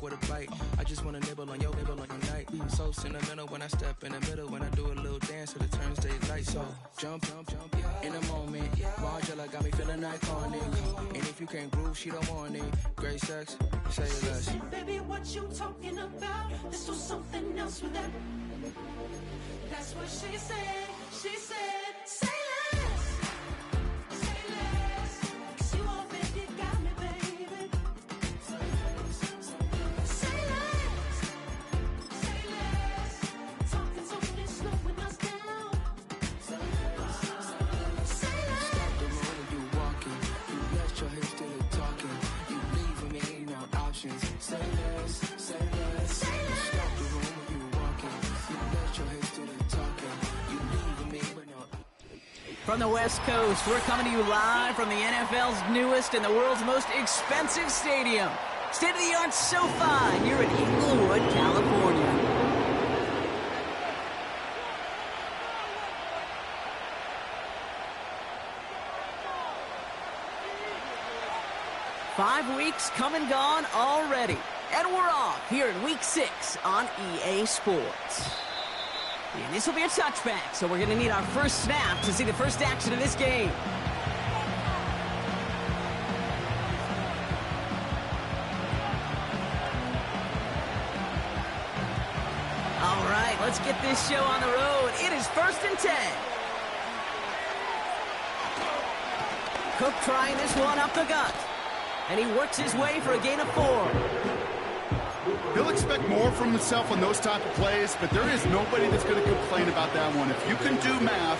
dog with a bite. I just wanna nibble on your night. So sentimental when I step in the middle. When I do a little dance, till it turns daylight. So jump, in a moment. Margella got me feeling iconic. And if you can't groove, she don't want it. Great sex, say less. Baby, what you talking about? Let's do something else with that. That's what she said. She said, say less. Say less. 'Cause you already got me, baby. Say less. Say less. Talking so slowing us down. Say less. Stop the room when you walking. You let your hips do the talking. You leaving me no options. Say less, say less. Say less. Stop the room when you walking. You let your hips do the talking. You leaving me with no. From the West Coast, we're coming to you live from the NFL's newest and the world's most expensive stadium. State-of-the-art SoFi here in Inglewood, California. Five weeks come and gone already. And we're off here in Week 6 on EA Sports. And this will be a touchback, so we're going to need our first snap to see the first action of this game. All right, let's get this show on the road. It is 1st and 10. Cook trying this one up the gut. And he works his way for a gain of 4. He'll expect more from himself on those type of plays, but there is nobody that's going to complain about that one. If you can do math,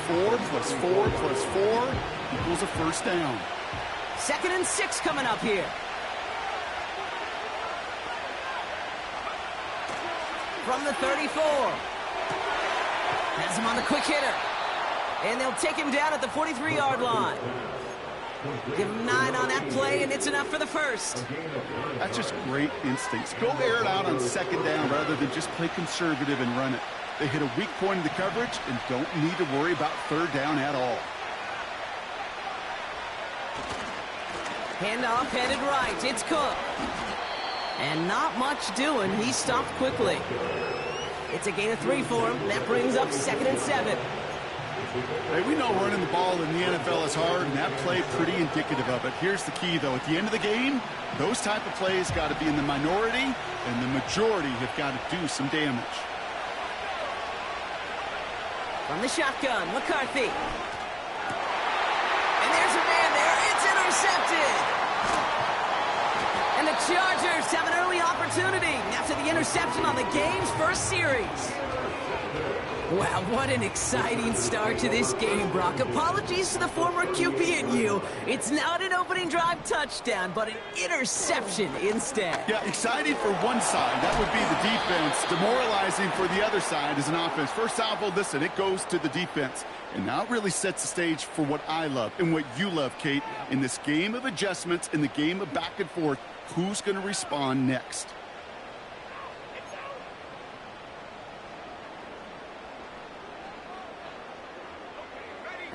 4 plus 4 plus 4 equals a first down. 2nd and 6 coming up here. From the 34. Has him on the quick hitter. And they'll take him down at the 43-yard line. Give him 9 on that play, and it's enough for the first. That's just great instincts. Go air it out on 2nd down rather than just play conservative and run it. They hit a weak point in the coverage and don't need to worry about 3rd down at all. Handoff headed right. It's Cook. And not much doing. He stopped quickly. It's a gain of 3 for him. That brings up 2nd and 7. Hey, we know running the ball in the NFL is hard, and that play pretty indicative of it. Here's the key, though. At the end of the game, those type of plays got to be in the minority, and the majority have got to do some damage. From the shotgun, McCarthy. And there's a man there. It's intercepted. And the Chargers have an early opportunity after the interception on the game's first series. Wow, what an exciting start to this game, Brock. Apologies to the former QB and you. It's not an opening drive touchdown, but an interception instead. Yeah, exciting for one side. That would be the defense. Demoralizing for the other side as an offense. First salvo, listen, it goes to the defense. And now it really sets the stage for what I love and what you love, Kate. In this game of adjustments, in the game of back and forth, who's going to respond next?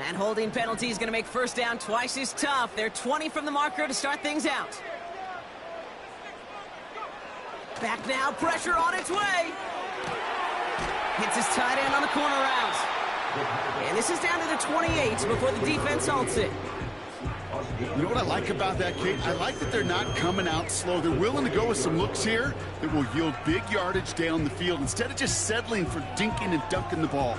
And holding penalty is going to make 1st down twice as tough. They're 20 from the marker to start things out. Back now, pressure on its way. Hits his tight end on the corner route. And this is down to the 28 before the defense halts it. You know what I like about that, Kate? I like that they're not coming out slow. They're willing to go with some looks here that will yield big yardage down the field instead of just settling for dinking and dunking the ball.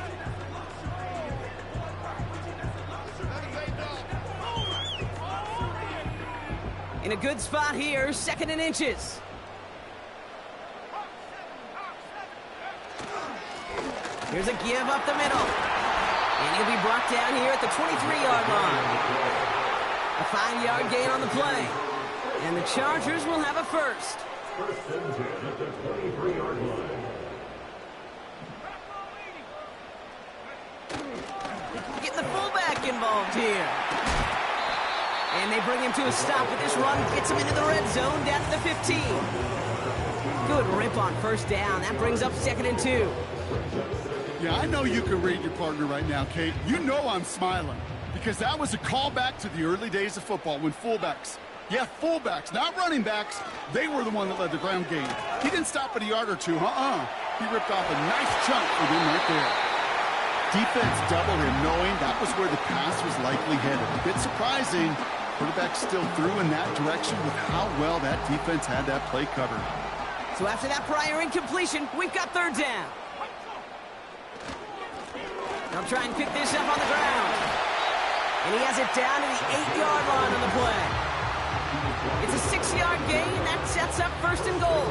In a good spot here, 2nd and inches. Here's a give up the middle. And he'll be brought down here at the 23-yard line. A 5-yard gain on the play. And the Chargers will have a first. 1st and 10 at the 23-yard line. Getting the fullback involved here. And they bring him to a stop with this run. Gets him into the red zone down to the 15. Good rip on 1st down. That brings up 2nd and 2. Yeah, I know you can read your partner right now, Kate. You know I'm smiling because that was a callback to the early days of football when fullbacks Yeah, fullbacks, not running backs. They were the one that led the ground game. He didn't stop at a yard or two, He ripped off a nice chunk for them right there. Defense doubled him, knowing that was where the pass was likely headed. A bit surprising. Quarterback still threw in that direction with how well that defense had that play covered. So after that prior incompletion, we've got third down. They'll try and pick this up on the ground. And he has it down to the 8-yard line on the play. It's a 6-yard gain. That sets up first and goal.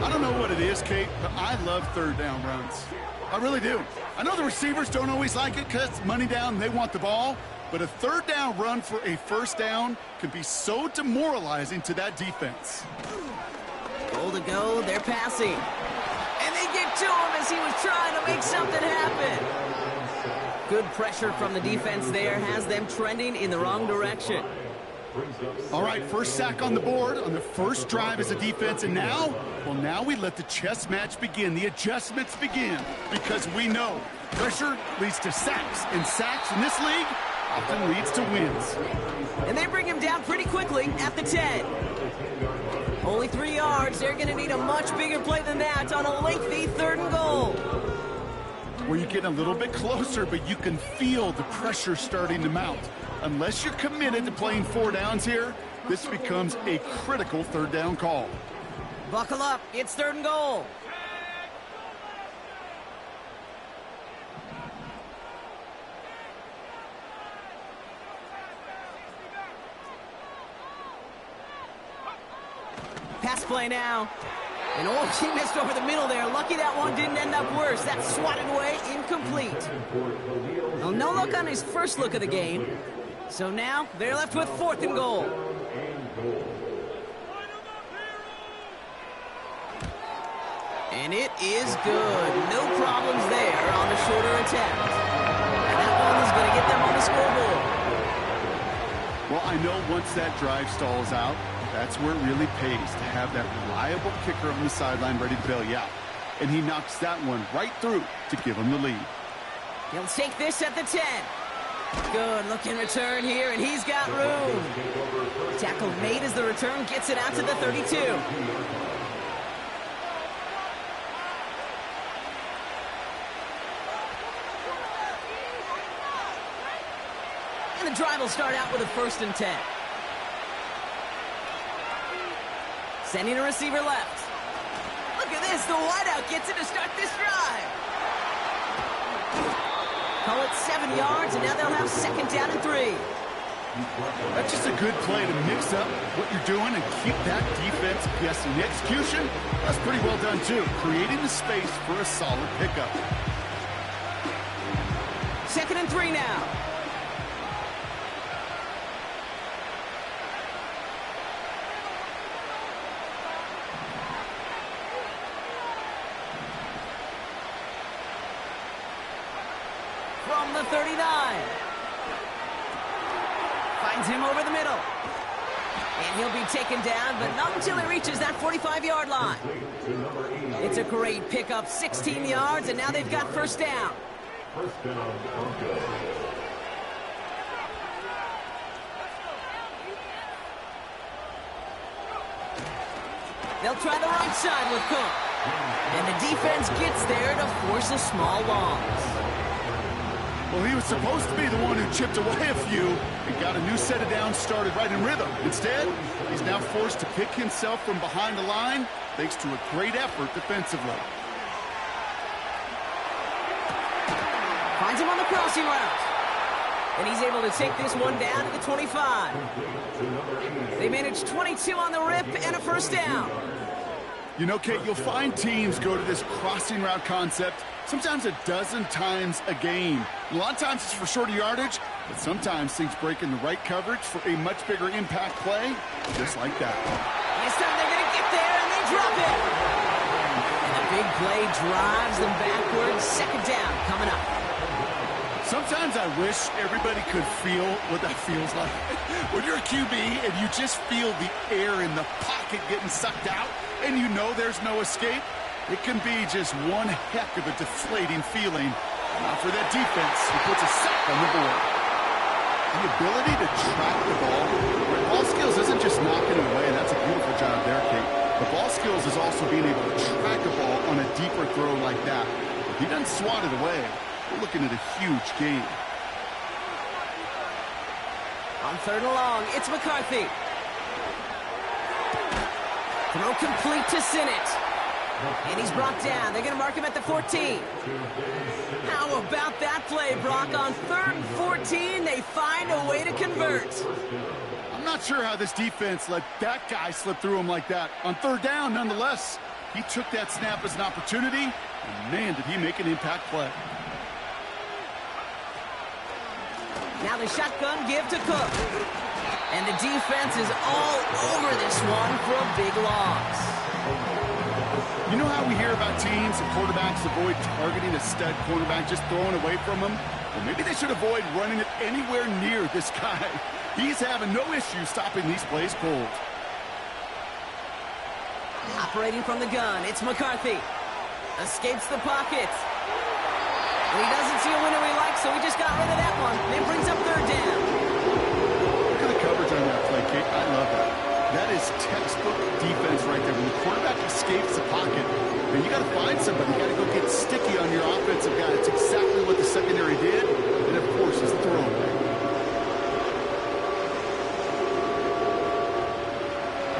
I don't know what it is, Kate, but I love third down runs. I really do. I know the receivers don't always like it because it's money down, they want the ball. But a third down run for a first down can be so demoralizing to that defense. Goal to go, they're passing. And they get to him as he was trying to make something happen. Good pressure from the defense there has them trending in the wrong direction. All right, first sack on the board on the first drive as a defense, and now we let the chess match begin, the adjustments begin, because we know pressure leads to sacks, and sacks in this league often leads to wins. And they bring him down pretty quickly at the 10. Only 3 yards. They're going to need a much bigger play than that on a lengthy third and goal. Where you get a little bit closer, but you can feel the pressure starting to mount. Unless you're committed to playing 4 downs here, this becomes a critical third down call. Buckle up. It's third and goal. Pass play now. And he missed over the middle there. Lucky that one didn't end up worse. That swatted away, incomplete. Well, no look on his first look of the game. So now they're left with fourth and goal. And it is good. No problems there on the shorter attempt. And that one is going to get them on the scoreboard. Well, I know once that drive stalls out, that's where it really pays to have that reliable kicker on the sideline ready to bail you out. And he knocks that one right through to give him the lead. He'll take this at the 10. Good looking return here, and he's got room. Tackle made as the return gets it out to the 32. And the drive will start out with a 1st and 10. Sending a receiver left. Look at this, the wideout gets it to start this drive. Call it 7 yards, and now they'll have 2nd down and 3. That's just a good play to mix up what you're doing and keep that defense guessing. The execution, that's pretty well done too, creating the space for a solid pickup. 2nd and 3 now. From the 39. Finds him over the middle. And he'll be taken down, but not until he reaches that 45-yard line. It's a great pickup, 16 yards, and now they've got 1st down. First down, Broncos. They'll try the right side with Cook. And the defense gets there to force a small loss. Well, he was supposed to be the one who chipped away a few and got a new set of downs started right in rhythm. Instead, he's now forced to pick himself from behind the line thanks to a great effort defensively. Finds him on the crossing route. And he's able to take this one down to the 25. They managed 22 on the rip and a 1st down. You know, Kate, you'll find teams go to this crossing route concept sometimes a dozen times a game. A lot of times it's for shorter yardage, but sometimes things break in the right coverage for a much bigger impact play, just like that. This time they're going to get there, and they drop it. And the big play drives them backwards. 2nd down coming up. Sometimes I wish everybody could feel what that feels like. When you're a QB and you just feel the air in the pocket getting sucked out, and you know there's no escape, it can be just one heck of a deflating feeling. Now for that defense, who puts a sack on the board. The ability to track the ball where ball skills isn't just knocking it away. That's a beautiful job there, Kate. The ball skills is also being able to track a ball on a deeper throw like that. If he doesn't swat it away, we're looking at a huge gain. On 3rd and long, it's McCarthy. Throw complete to Sinnott. And he's brought down. They're going to mark him at the 14. How about that play, Brock? On 3rd and 14, they find a way to convert. I'm not sure how this defense let that guy slip through him like that. On 3rd down, nonetheless, he took that snap as an opportunity, and man, did he make an impact play. Now the shotgun give to Cook. And the defense is all over this one for a big loss. You know how we hear about teams and quarterbacks avoid targeting a stud cornerback, just throwing away from him? Well, maybe they should avoid running it anywhere near this guy. He's having no issue stopping these plays cold. Operating from the gun, it's McCarthy. Escapes the pocket. And he doesn't see a window he likes, so he just got rid of that one. Then brings up 3rd down. Look at the coverage on that play, Kate. I love that. That is textbook defense right there. When the quarterback escapes the pocket, then you got to find somebody. You got to go get sticky on your offensive guy. It's exactly what the secondary did. And, of course, it's the throwaway.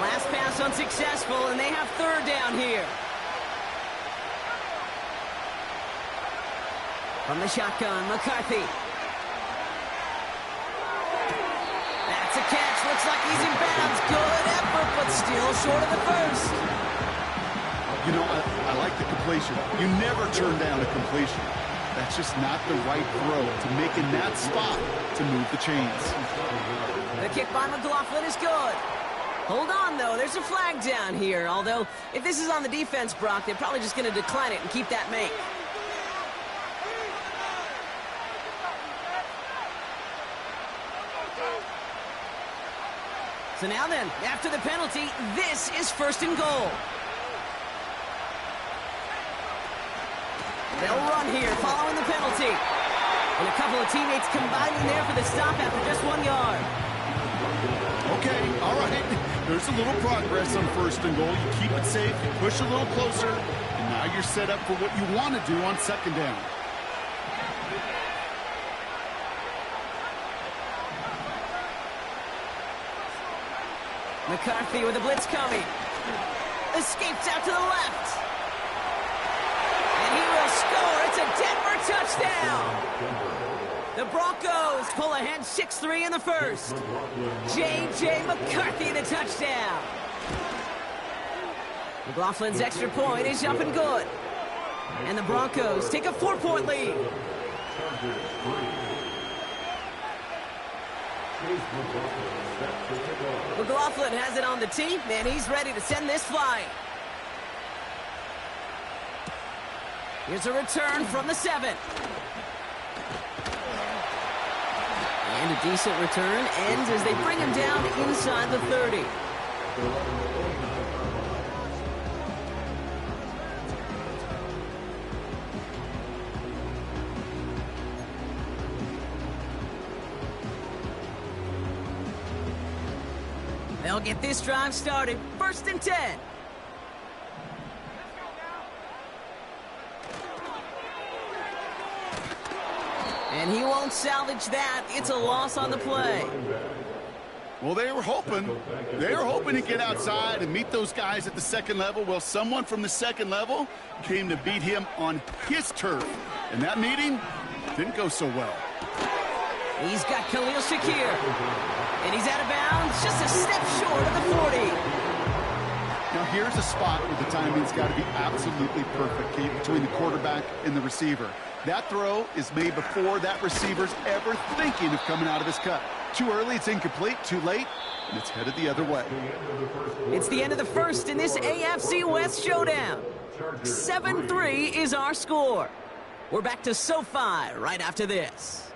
Last pass unsuccessful, and they have 3rd down here. From the shotgun, McCarthy. That's a catch. Looks like he's in bounds. Good effort, but still short of the first. You know, I like the completion. You never turn down a completion. That's just not the right throw to make in that spot to move the chains. The kick by McLaughlin is good. Hold on, though. There's a flag down here. Although, if this is on the defense, Brock, they're probably just going to decline it and keep that make. So now then, after the penalty, this is 1st and goal. They'll run here following the penalty. And a couple of teammates combining there for the stop after just 1 yard. Okay, all right. There's a little progress on 1st and goal. You keep it safe, you push a little closer, and now you're set up for what you want to do on 2nd down. McCarthy with a blitz coming. Escapes out to the left. And he will score. It's a Denver touchdown. The Broncos pull ahead 6-3 in the first. J.J. McCarthy the touchdown. McLaughlin's extra point is up and good. And the Broncos take a 4-point lead. McLaughlin has it on the tee, and he's ready to send this flying. Here's a return from the 7. And a decent return ends as they bring him down inside the 30. They'll get this drive started. 1st and 10. And he won't salvage that. It's a loss on the play. Well, they were hoping to get outside and meet those guys at the 2nd level. Well, someone from the 2nd level came to beat him on his turf. And that meeting didn't go so well. He's got Khalil Shakir. And he's out of bounds, just a step short of the 40. Now, here's a spot where the timing's got to be absolutely perfect, Kate, between the quarterback and the receiver. That throw is made before that receiver's ever thinking of coming out of his cut. Too early, it's incomplete. Too late, and it's headed the other way. It's the end of the first in this AFC West showdown. 7-3 is our score. We're back to SoFi right after this.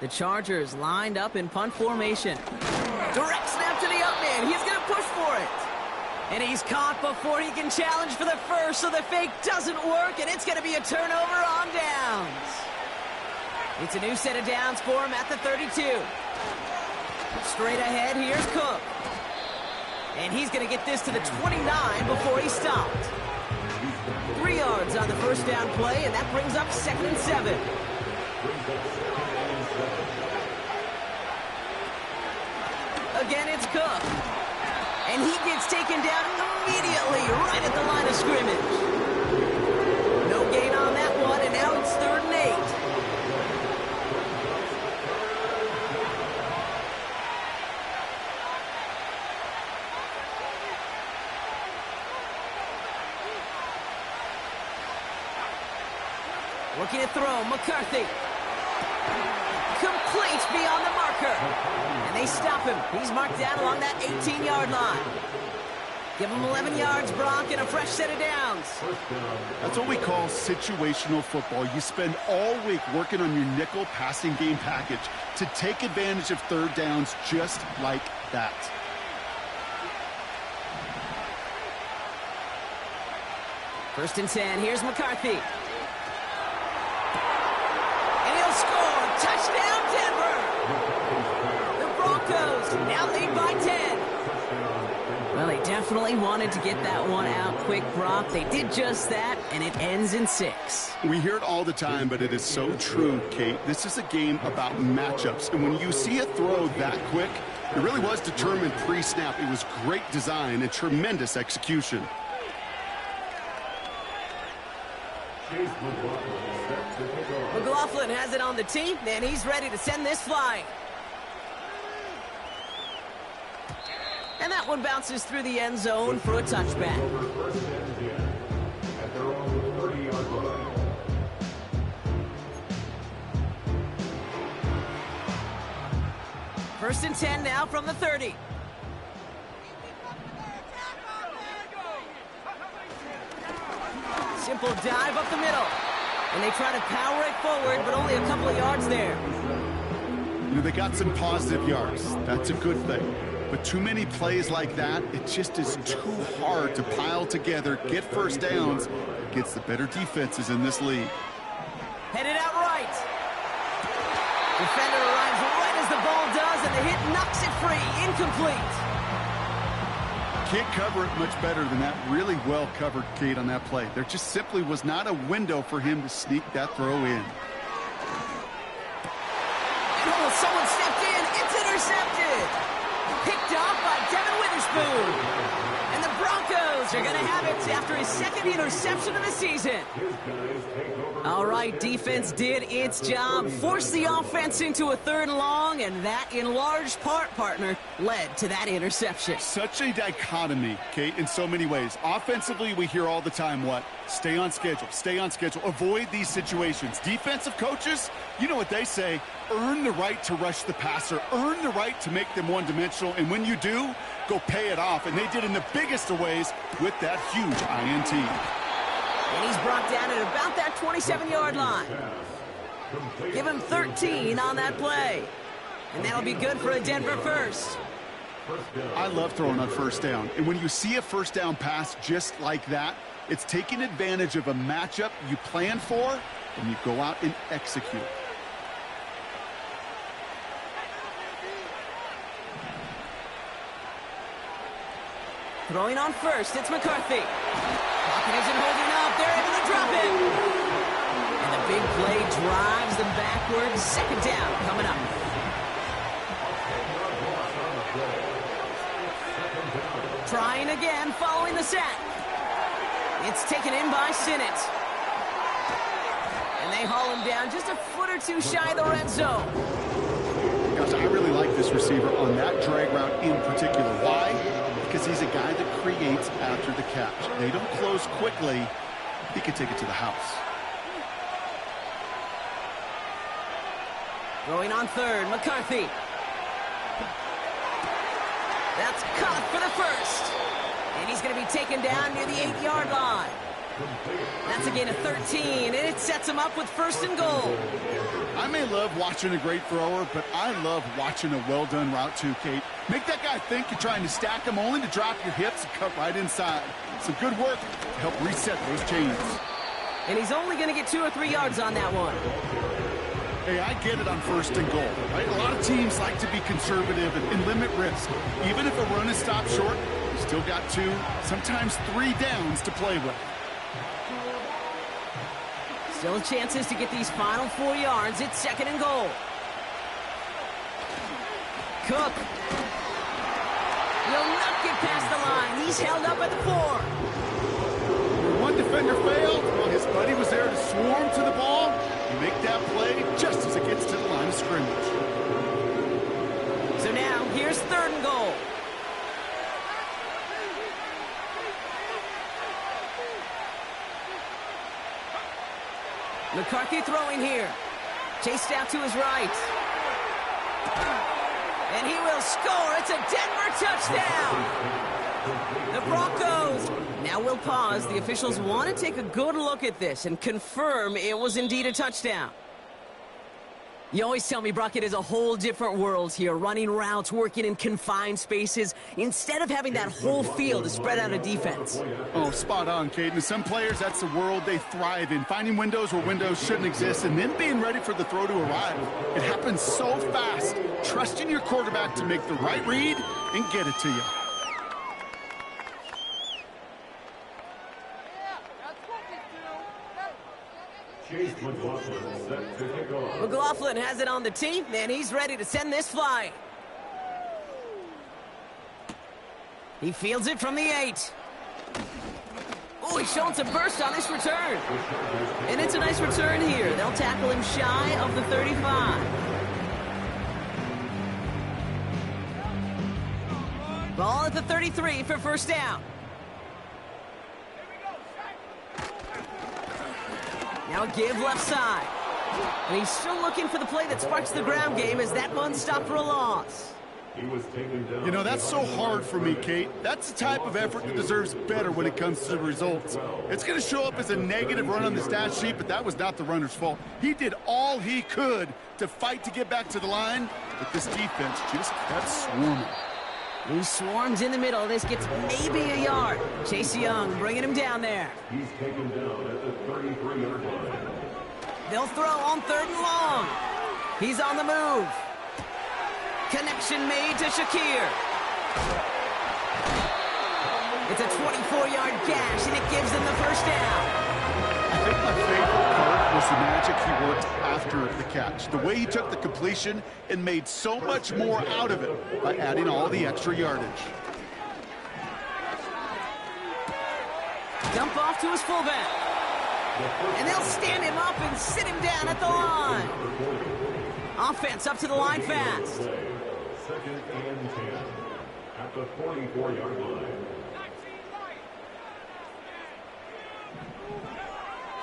The Chargers lined up in punt formation. Direct snap to the up man. He's going to push for it. And he's caught before he can challenge for the first, so the fake doesn't work, and it's going to be a turnover on downs. It's a new set of downs for him at the 32. Straight ahead, here's Cook. And he's going to get this to the 29 before he stopped. 3 yards on the first down play, and that brings up 2nd and 7. Again, it's Cook. And he gets taken down immediately right at the line of scrimmage. No gain on that one, and now it's 3rd and 8. Looking to throw, McCarthy. Complete beyond the marker. And they stop him. He's marked down along that 18-yard line. Give him 11 yards, Brock, and a fresh set of downs. That's what we call situational football. You spend all week working on your nickel passing game package to take advantage of 3rd downs just like that. First and 10. Here's McCarthy. And he'll score. Touchdown, Denver. The Broncos now lead by 10. Well, they definitely wanted to get that one out quick, Brock. They did just that, and it ends in 6. We hear it all the time, but it is so true, Kate. This is a game about matchups, and when you see a throw that quick, it really was determined pre-snap. It was great design and tremendous execution. McLaughlin has it on the tee, and he's ready to send this flying. And that one bounces through the end zone for a touchback. First and 10 now from the 30. Simple dive up the middle. And they try to power it forward, but only a couple of yards there. You know, they got some positive yards. That's a good thing. But too many plays like that, it just is too hard to pile together, get first downs against the better defenses in this league. Headed out right. Defender arrives right as the ball does, and the hit knocks it free. Incomplete. Can't cover it much better than that. Really well covered, Kate, on that play. There just simply was not a window for him to sneak that throw in. And someone stepped in. It's intercepted. Picked off by Devin Witherspoon. And the Broncos are going to have it after his 2nd interception of the season. All right, defense did its job. Forced the offense into a 3rd and long, and that, in large part, partner, led to that interception. Such a dichotomy, Kate, in so many ways. Offensively, we hear all the time what? Stay on schedule, avoid these situations. Defensive coaches, you know what they say, earn the right to rush the passer, earn the right to make them one-dimensional, and when you do, go pay it off. And they did in the biggest of ways with that huge INT. And he's brought down at about that 27-yard line. Give him 13 on that play. And that'll be good for a Denver first. I love throwing on first down. And when you see a first down pass just like that, it's taking advantage of a matchup you plan for, and you go out and execute. Throwing on first, it's McCarthy. Pocket isn't holding up. They're able to drop it. And the big play drives them backwards. 2nd down coming up. Trying again following the sack. It's taken in by Sinnott. And they haul him down just a foot or two shy of the red zone. Gosh, I really like this receiver on that drag route in particular. Why? Because he's a guy that creates after the catch. They don't close quickly. He can take it to the house. Going on 3rd, McCarthy. That's caught for the first. And he's going to be taken down near the 8-yard line. That's a gain of 13, and it sets him up with 1st and goal. I may love watching a great thrower, but I love watching a well-done route too, Kate. Make that guy think you're trying to stack him, only to drop your hips and cut right inside. Some good work to help reset those chains. And he's only going to get 2 or 3 yards on that one. Hey, I get it on 1st and goal, right? A lot of teams like to be conservative and limit risk. Even if a run is stopped short, you still got 2, sometimes 3 downs to play with. Still chances to get these final 4 yards. It's 2nd and goal. Cook will not get past the line. He's held up at the 4. One defender failed. Well, his buddy was there to swarm to the ball. You make that play just as it gets to the line of scrimmage. So now, here's 3rd and goal. McCarthy throwing here. Chased out to his right. And he will score. It's a Denver touchdown. The Broncos now will pause. The officials want to take a good look at this and confirm it was indeed a touchdown. You always tell me, Brock, it is a whole different world here, running routes, working in confined spaces, instead of having that whole field to spread out a defense. Oh, spot on, Caden. Some players, that's the world they thrive in, finding windows where windows shouldn't exist, and then being ready for the throw to arrive. It happens so fast. Trusting your quarterback to make the right read and get it to you. Chase McLaughlin set to kick off. McLaughlin has it on the tee, and he's ready to send this flying. He fields it from the 8. Oh, he's showing some burst on this return. And it's a nice return here. They'll tackle him shy of the 35. Ball at the 33 for 1st down. Now give left side. And he's still looking for the play that sparks the ground game as that one stopped for a loss. He was taken down. You know, that's so hard for me, Kate. That's the type of effort that deserves better when it comes to the results. It's going to show up as a negative run on the stat sheet, but that was not the runner's fault. He did all he could to fight to get back to the line, but this defense just kept swarming. He swarms in the middle. This gets maybe a yard. Chase Young bringing him down there. He's taken down at the 33-yard line. They'll throw on 3rd and long. He's on the move. Connection made to Shakir. It's a 24-yard gash, and it gives them the 1st down. I think my favorite part was the magic he worked after the catch. The way he took the completion and made so much more out of it by adding all the extra yardage. Dump off to his fullback. And they'll stand him up and sit him down at the line. Offense up to the line fast. 2nd and 10 at the 44-yard line.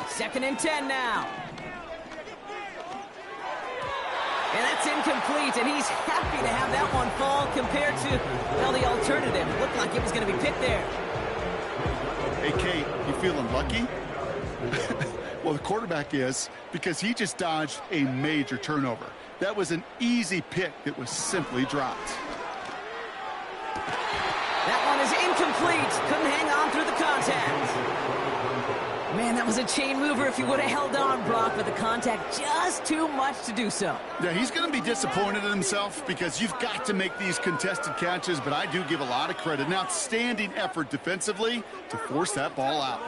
2nd and 10 now. And that's incomplete, and he's happy to have that one fall compared to, well, the alternative. It looked like it was going to be picked there. Hey, Kate, you feeling lucky? Well, the quarterback is, because he just dodged a major turnover. That was an easy pick that was simply dropped. That one is incomplete. Couldn't hang on through the contact. Man, that was a chain mover if he would have held on, Brock, but the contact just too much to do so. Yeah, he's going to be disappointed in himself because you've got to make these contested catches, but I do give a lot of credit. An outstanding effort defensively to force that ball out.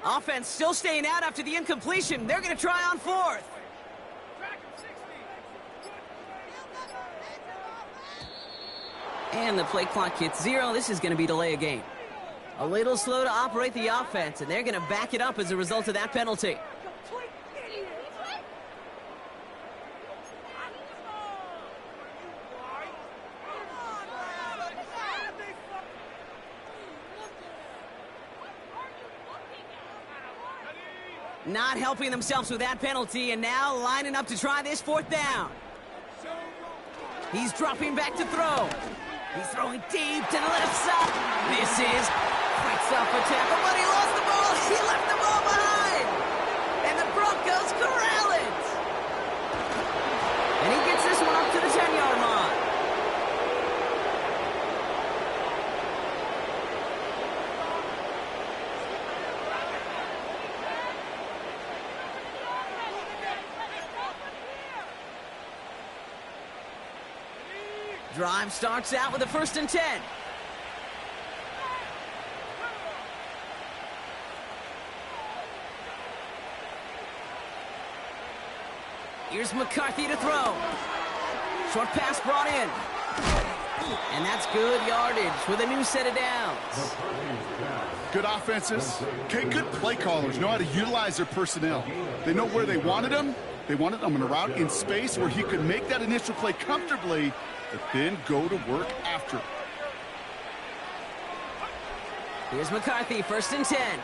Offense still staying out after the incompletion. They're going to try on 4th. And the play clock hits 0. This is going to be delay a game. A little slow to operate the offense, and they're going to back it up as a result of that penalty. Not helping themselves with that penalty, and now lining up to try this 4th down. He's dropping back to throw. He's throwing deep to the left side. This is quick off a tackle, but he lost the ball. He left the ball behind. And the Broncos corral it. And he gets this one up to the 10-yard line. Drive starts out with a 1st and 10. Here's McCarthy to throw. Short pass brought in. And that's good yardage with a new set of downs. Good offenses. Okay, good play callers know how to utilize their personnel. They know where they wanted them. They wanted them on a route in space where he could make that initial play comfortably, but then go to work after it. Here's McCarthy, 1st and 10.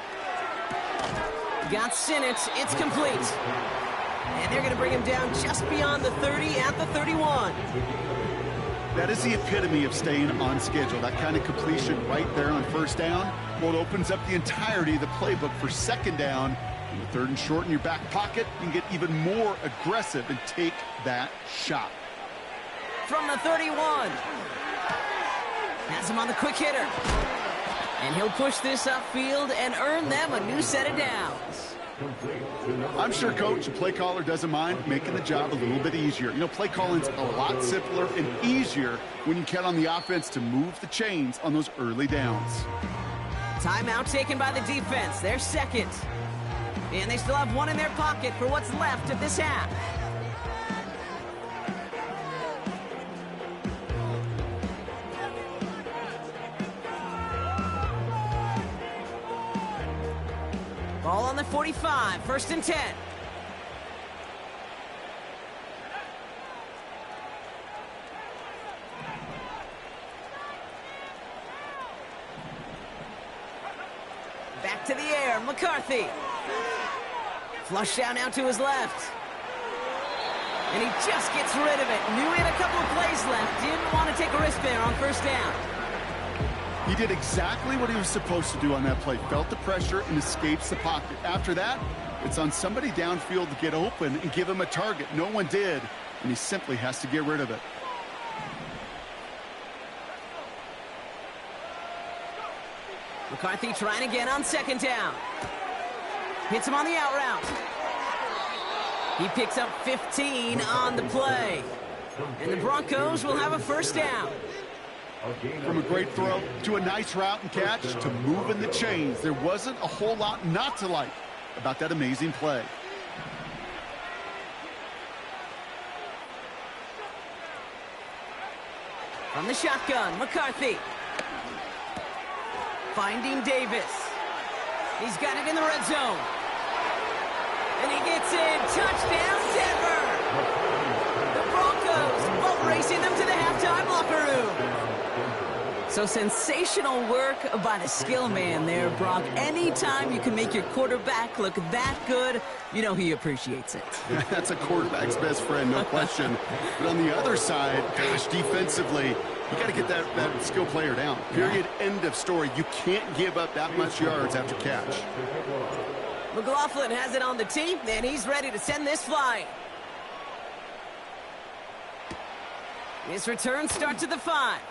Got Sinnott, it's complete. And they're going to bring him down just beyond the 30 at the 31. That is the epitome of staying on schedule. That kind of completion right there on 1st down. Well, it opens up the entirety of the playbook for 2nd down. In the 3rd and short in your back pocket, you can get even more aggressive and take that shot. From the 31. Has him on the quick hitter. And he'll push this upfield and earn them a new set of downs. I'm sure Coach, the play caller, doesn't mind making the job a little bit easier. You know, play calling's a lot simpler and easier when you count on the offense to move the chains on those early downs. Timeout taken by the defense. They're 2nd. And they still have one in their pocket for what's left of this half. Ball on the 45, 1st and 10. Back to the air, McCarthy. Flush down now to his left. And he just gets rid of it. Knew he had a couple of plays left. Didn't want to take a risk there on 1st down. He did exactly what he was supposed to do on that play. Felt the pressure and escapes the pocket. After that, it's on somebody downfield to get open and give him a target. No one did, and he simply has to get rid of it. McCarthy trying again on 2nd down. Hits him on the out route. He picks up 15 on the play. And the Broncos will have a 1st down. From a great throw to a nice route and catch to moving the chains. There wasn't a whole lot not to like about that amazing play. From the shotgun, McCarthy. Finding Davis. He's got it in the red zone. And he gets in. Touchdown, Denver! The Broncos boat racing them to the halftime locker room. So sensational work by the skill man there, Brock. Anytime you can make your quarterback look that good, you know he appreciates it. That's a quarterback's best friend, no question. But on the other side, gosh, defensively, you got to get that skill player down. Period, end of story. You can't give up that much yards after catch. McLaughlin has it on the tee, and he's ready to send this flying. His return starts at the 5.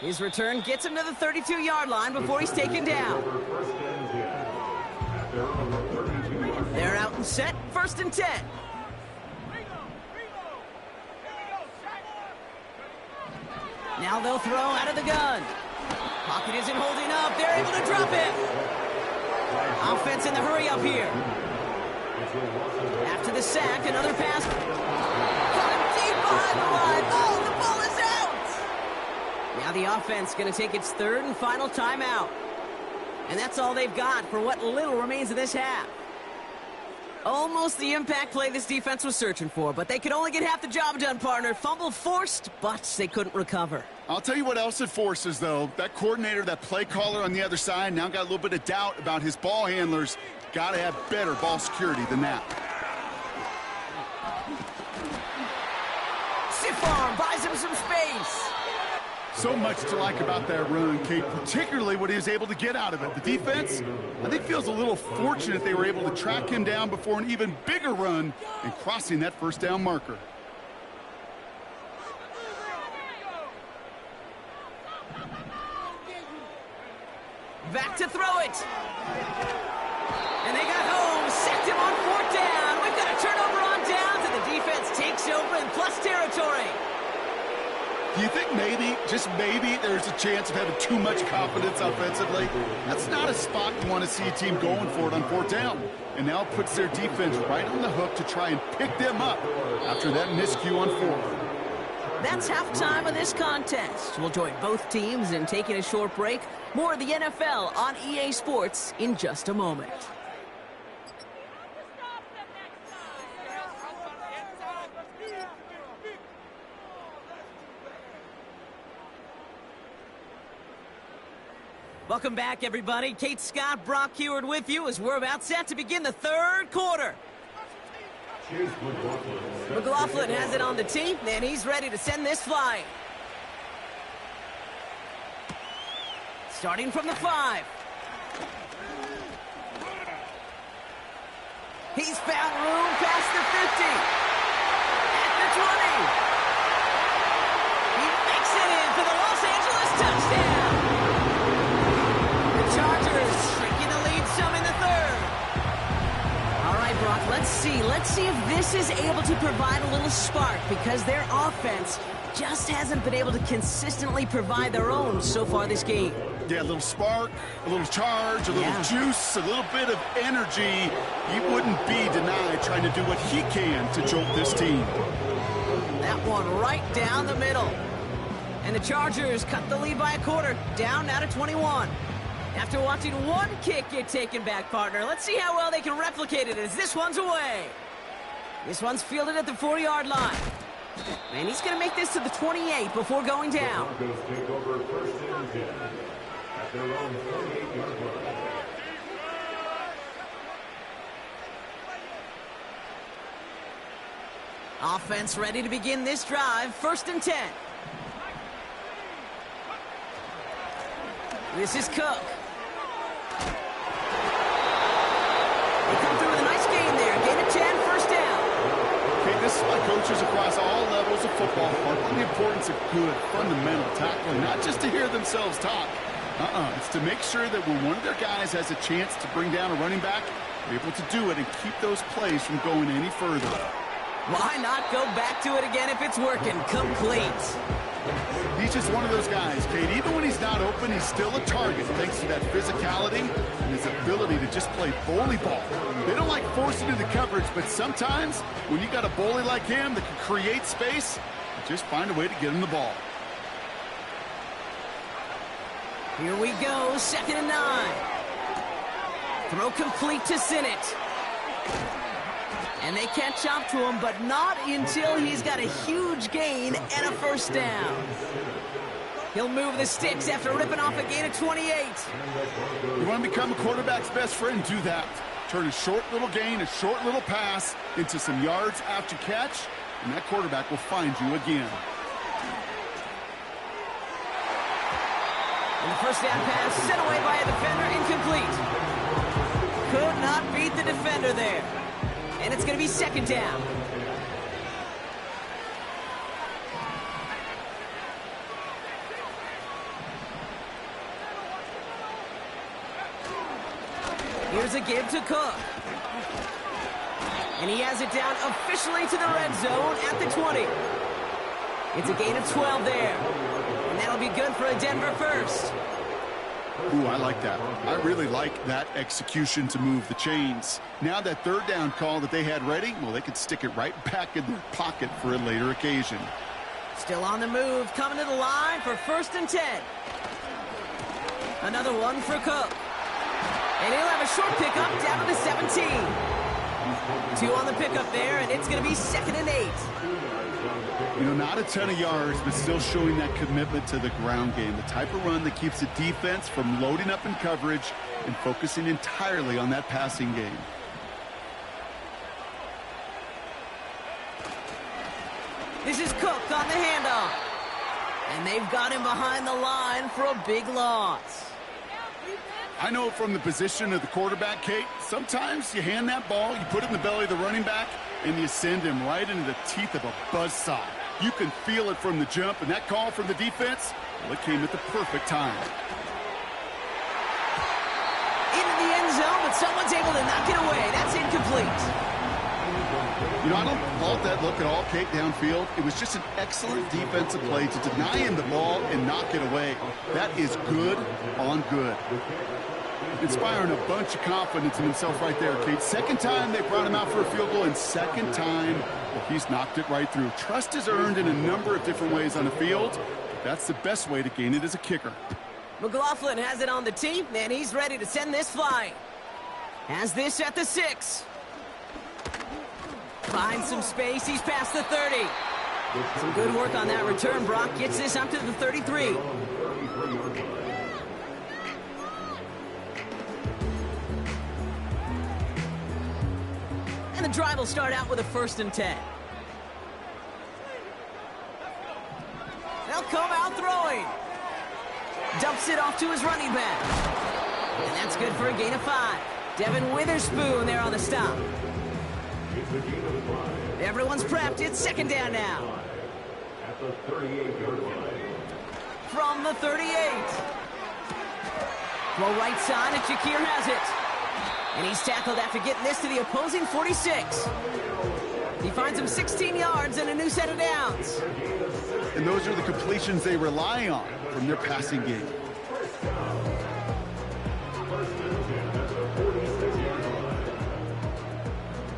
His return gets him to the 32-yard line before he's taken down. They're out and set, 1st and 10. Now they'll throw out of the gun. Pocket isn't holding up. They're able to drop it. Offense in the hurry up here. After the sack, another pass. Caught him deep behind the line. Oh, the ball is out. Now the offense going to take its 3rd and final timeout. And that's all they've got for what little remains of this half. Almost the impact play this defense was searching for, but they could only get half the job done, partner. Fumble forced, but they couldn't recover. I'll tell you what else it forces, though. That coordinator, that play caller on the other side, now got a little bit of doubt about his ball handlers. Got to have better ball security than that. Stiff arm buys him some space. So much to like about that run, Kate, particularly what he was able to get out of it. The defense, I think, feels a little fortunate they were able to track him down before an even bigger run and crossing that first down marker. Back to throw it. And they got home, sacked him on fourth down. We've got a turnover on downs, and the defense takes over in plus territory. Do you think maybe, just maybe, there's a chance of having too much confidence offensively? That's not a spot you want to see a team going for it on fourth down. And now it puts their defense right on the hook to try and pick them up after that miscue on fourth. That's halftime of this contest. We'll join both teams in taking a short break. More of the NFL on EA Sports in just a moment. Welcome back, everybody. Kate Scott, Brock Huard with you as we're about set to begin the third quarter. McLaughlin has it on the tee, and he's ready to send this flying. Starting from the 5. He's found room past the 50. At the 20. He makes it in for the Los Angeles touchdown. The Chargers shrinking the lead some in the third. All right, Brock, let's see if this is able to provide a little spark, because their offense just hasn't been able to consistently provide their own so far this game. Yeah, a little spark, a little charge, a little juice, a little bit of energy. He wouldn't be denied trying to do what he can to jolt this team. That one right down the middle. And the Chargers cut the lead by a quarter, down now to 21. After watching one kick get taken back, partner, let's see how well they can replicate it as this one's away. This one's fielded at the 4-yard line. And he's going to make this to the 28 before going down. Broncos take over first and 10 at their own 28-yard line. Offense ready to begin this drive. First and 10. This is Cook. They come through with a nice gain there. Gain of 10, first down. Okay, this is why coaches across all levels of football harp on the importance of good, fundamental tackling, not just to hear themselves talk. It's to make sure that when one of their guys has a chance to bring down a running back, they're able to do it and keep those plays from going any further. Why not go back to it again if it's working? Complete. He's just one of those guys, Kate. Even when he's not open, he's still a target thanks to that physicality and his ability to just play bully ball. They don't like forcing into coverage, but sometimes when you got a bully like him that can create space, you just find a way to get him the ball. Here we go, 2nd and 9. Throw complete to Sinnott. And they catch up to him, but not until he's got a huge gain and a first down. He'll move the sticks after ripping off a gain of 28. You want to become a quarterback's best friend? Do that. Turn a short little gain, a short little pass into some yards after catch, and that quarterback will find you again. And the first down pass sent away by a defender, incomplete. Could not beat the defender there. And it's going to be 2nd down. Here's a give to Cook. And he has it down officially to the red zone at the 20. It's a gain of 12 there. And that'll be good for a Denver first. Ooh, I like that. I really like that execution to move the chains. Now that third down call that they had ready, well, they could stick it right back in their pocket for a later occasion. Still on the move, coming to the line for 1st and 10. Another one for Cook. And he'll have a short pickup down to the 17. 2 on the pickup there, and it's going to be 2nd and 8. You know, not a ton of yards, but still showing that commitment to the ground game. The type of run that keeps the defense from loading up in coverage and focusing entirely on that passing game. This is Cook on the handoff. And they've got him behind the line for a big loss. I know from the position of the quarterback, Kate, sometimes you hand that ball, you put it in the belly of the running back, and you send him right into the teeth of a buzzsaw. You can feel it from the jump, and that call from the defense, well, it came at the perfect time. Into the end zone, but someone's able to knock it away. That's incomplete. You know, I don't fault that look at all, Kate, downfield. It was just an excellent defensive play to deny him the ball and knock it away. That is good on good. Inspiring a bunch of confidence in himself right there, Kate. Second time they brought him out for a field goal, and second time he's knocked it right through. Trust is earned in a number of different ways on the field, but that's the best way to gain it as a kicker. McLaughlin has it on the tee, and he's ready to send this flying. Has this at the 6. Finds some space, he's past the 30. Some good work on that return. Brock gets this up to the 33. And the drive will start out with a 1st and 10. They'll come out throwing. Dumps it off to his running back. And that's good for a gain of 5. Devin Witherspoon there on the stop. Everyone's prepped. It's 2nd down now. At the 38-yard line. From the 38. Throw right side, and Shakir has it. And he's tackled after getting this to the opposing 46. He finds him 16 yards and a new set of downs. And those are the completions they rely on from their passing game.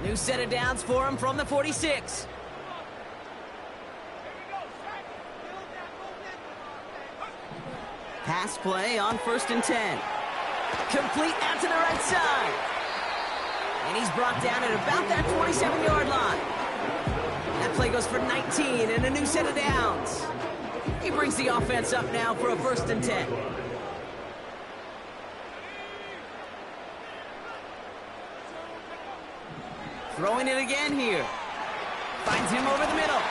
New set of downs for him from the 46. Pass play on 1st and 10. Complete out to the right side. And he's brought down at about that 27-yard line. That play goes for 19 and a new set of downs. He brings the offense up now for a 1st and 10. Throwing it again here. Finds him over the middle.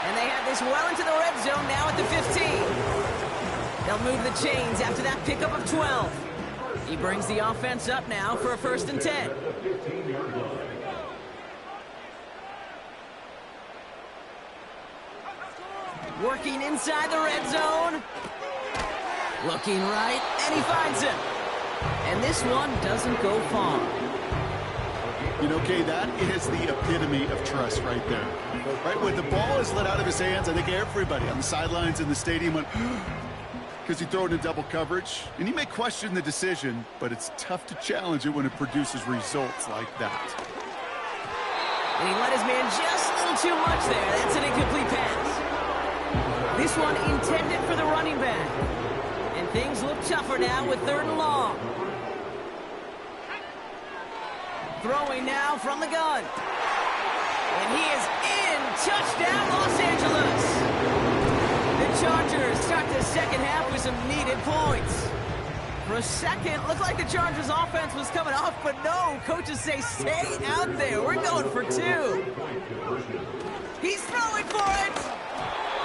And they have this well into the red zone now at the 15. They'll move the chains after that pickup of 12. He brings the offense up now for a 1st and 10. Working inside the red zone. Looking right, and he finds him. And this one doesn't go far. You know, Kay, that is the epitome of trust right there. Right, when the ball is let out of his hands, I think everybody on the sidelines in the stadium went, because he threw it in double coverage. And you may question the decision, but it's tough to challenge it when it produces results like that. And he let his man just a little too much there. That's an incomplete pass. This one intended for the running back. And things look tougher now with 3rd and long. Throwing now from the gun. And he is in. Touchdown, Los Angeles. The Chargers start the second half with some needed points. For a second, looked like the Chargers offense was coming off, but no. Coaches say, stay out there. We're going for 2. He's throwing for it.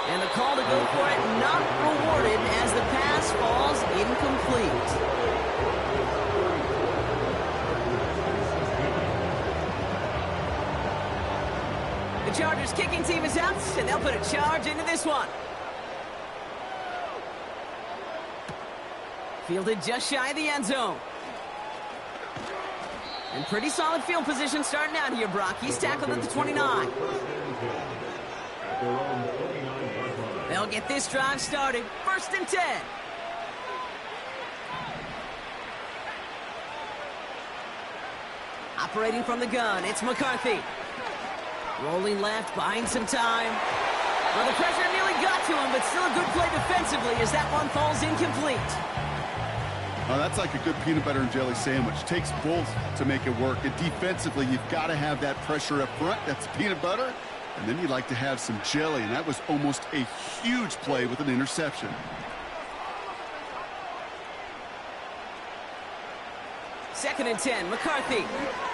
And the call to go for it not rewarded as the pass falls incomplete. The Chargers kicking team is out, and they'll put a charge into this one. Fielded just shy of the end zone. And pretty solid field position starting out here, Brock. He's tackled at the 29. They'll get this drive started. 1st and 10. Operating from the gun, it's McCarthy. Rolling left, buying some time. Well, the pressure nearly got to him, but still a good play defensively as that one falls incomplete. Oh, that's like a good peanut butter and jelly sandwich. Takes both to make it work. And defensively, you've got to have that pressure up front. That's peanut butter. And then you'd like to have some jelly. And that was almost a huge play with an interception. Second and 10, McCarthy.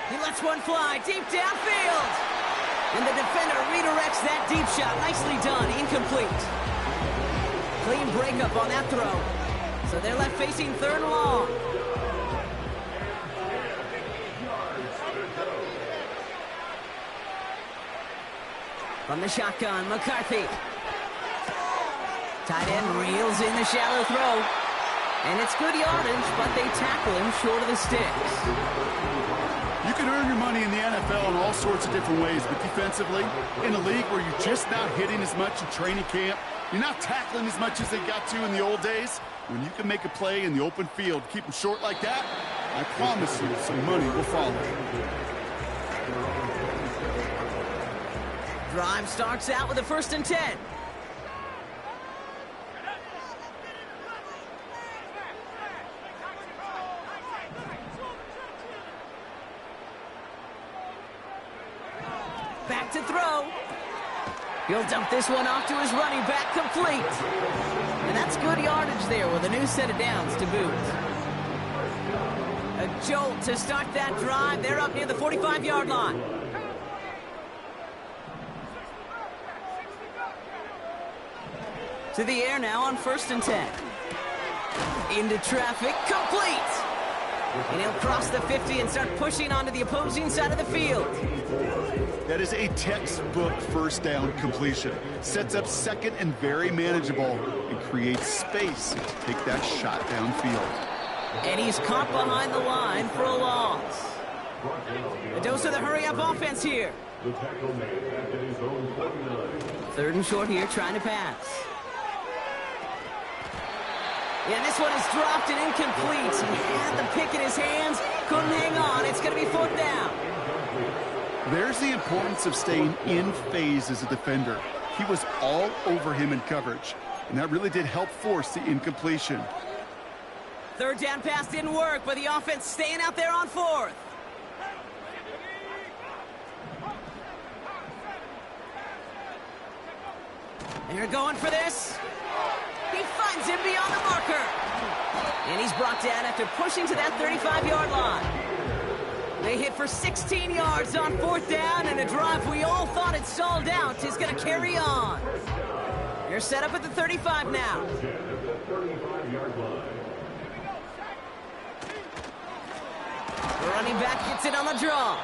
He lets one fly deep downfield. And the defender redirects that deep shot. Nicely done, incomplete. Clean breakup on that throw. So they're left facing third and long. From the shotgun, McCarthy. Tight end reels in the shallow throw. And it's good yardage, but they tackle him short of the sticks. You can earn your money in the NFL in all sorts of different ways, but defensively, in a league where you're just not hitting as much in training camp, you're not tackling as much as they got to in the old days, when you can make a play in the open field, keep them short like that, I promise you some money will follow. Drive starts out with a 1st and 10. Back to throw. He'll dump this one off to his running back, complete. And that's good yardage there with a new set of downs to boot. A jolt to start that drive. They're up near the 45-yard line. To the air now on 1st and 10. Into traffic, complete. And he'll cross the 50 and start pushing onto the opposing side of the field. That is a textbook first down completion. Sets up second and very manageable and creates space to take that shot downfield. And he's caught behind the line for a loss. A dose of the hurry-up offense here. The tackle made at his own 49. 3rd and short here, trying to pass. Yeah, this one is dropped and incomplete. He had the pick in his hands, couldn't hang on. It's going to be 4th down. There's the importance of staying in phase as a defender. He was all over him in coverage, and that really did help force the incompletion. 3rd down pass didn't work, but the offense staying out there on 4th. And you're going for this. He finds him beyond the marker. And he's brought down after pushing to that 35-yard line. They hit for 16 yards on 4th down, and a drive we all thought had stalled out is going to carry on. They're set up at the 35 now. The running back gets it on the draw.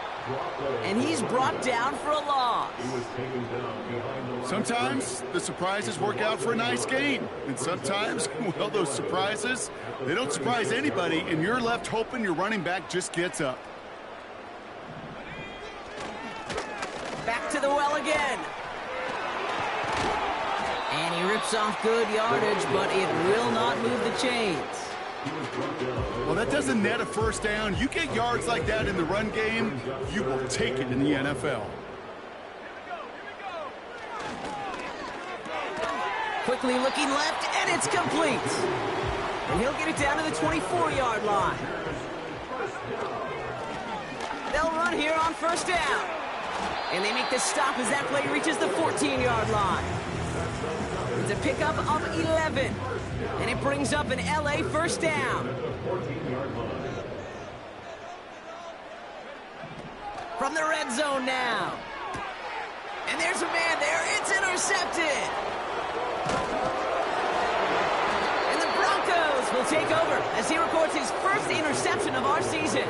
And he's brought down for a loss. Sometimes the surprises work out for a nice gain. And sometimes, well, those surprises, they don't surprise anybody, and you're left hoping your running back just gets up. Back to the well again. And he rips off good yardage, but it will not move the chains. Well, that doesn't net a 1st down. You get yards like that in the run game, you will take it in the NFL. Quickly looking left, and it's complete. And he'll get it down to the 24-yard line. They'll run here on 1st down. And they make the stop as that play reaches the 14-yard line. It's a pickup of 11. And it brings up an LA 1st down. From the red zone now. And there's a man there. It's intercepted. And the Broncos will take over as he records his 1st interception of our season.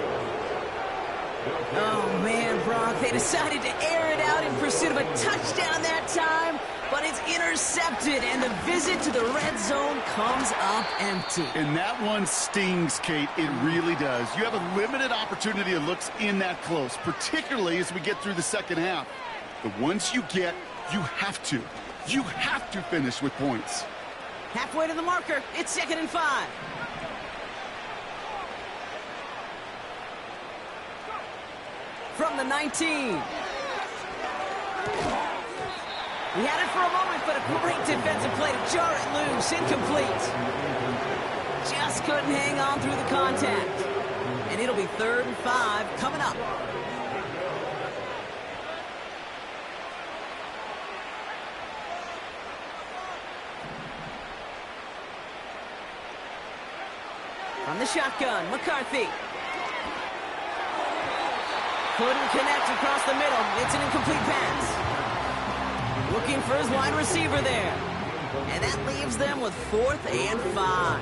Oh, man, Brock, they decided to air it out in pursuit of a touchdown that time, but it's intercepted, and the visit to the red zone comes up empty. And that one stings, Kate. It really does. You have a limited opportunity of looks in that close, particularly as we get through the second half. But once you get, you have to finish with points. Halfway to the marker, it's 2nd and 5. From the 19. He had it for a moment, but a great defensive play to jar it loose. Incomplete. just couldn't hang on through the contact. And it'll be 3rd and 5 coming up. From the shotgun, McCarthy. Couldn't connect across the middle. It's an incomplete pass. Looking for his wide receiver there. And that leaves them with 4th and 5.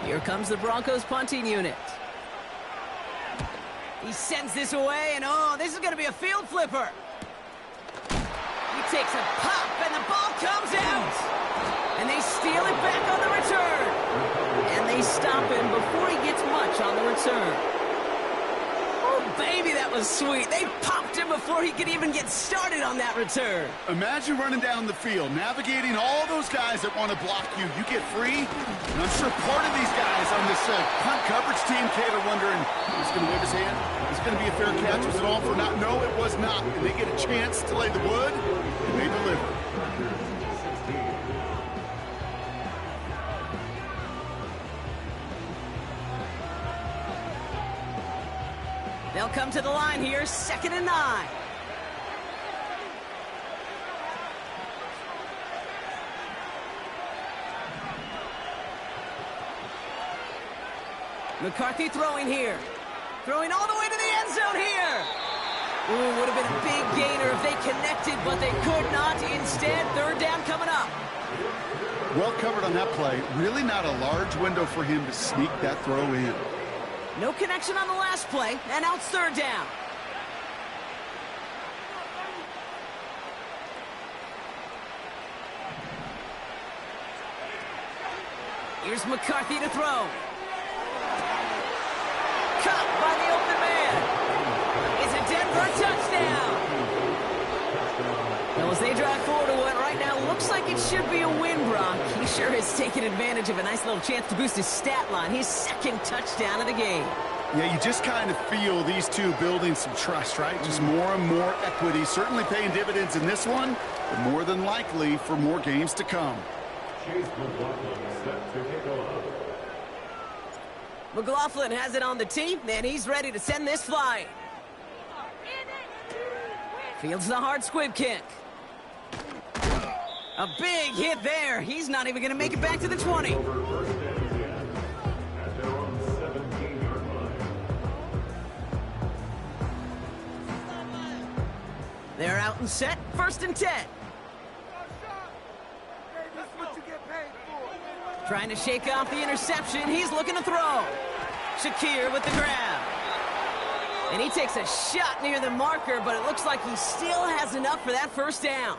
Here comes the Broncos punting unit. He sends this away, and oh, this is going to be a field flipper. He takes a pop, and the ball comes out. And they steal it back on the return. And they stop him before he gets much on the return. Oh, baby, that was sweet. They popped him before he could even get started on that return. Imagine running down the field, navigating all those guys that want to block you. You get free, and I'm sure part of these guys on this punt coverage team, Kate, are wondering, he's going to wave his hand? Is it going to be a fair catch? Was it all for naught? No, it was not. And they get a chance to lay the wood, and they deliver. They'll come to the line here, 2nd and 9. McCarthy throwing here. Throwing all the way to the end zone here. Ooh, would have been a big gainer if they connected, but they could not. Instead, 3rd down coming up. Well covered on that play. Really not a large window for him to sneak that throw in. No connection on the last play, and now it's 3rd down. Here's McCarthy to throw. Caught by the open man. It's a Denver touchdown. Well, as they drive forward to what right now looks like it should be a win, Brock. He sure has taken advantage of a nice little chance to boost his stat line. His 2nd touchdown of the game. Yeah, you just kind of feel these two building some trust, right? Just more and more equity. Certainly paying dividends in this one, but more than likely for more games to come. Chase McLaughlin set to kick off. McLaughlin has it on the tee, and he's ready to send this flying. Fields the hard squib kick. A big hit there. He's not even going to make it back to the 20. Over 1st and 10 at their own 17-yard line. They're out and set. 1st and 10. Trying to shake off the interception. He's looking to throw. Shakir with the grab. And he takes a shot near the marker, but it looks like he still has enough for that 1st down.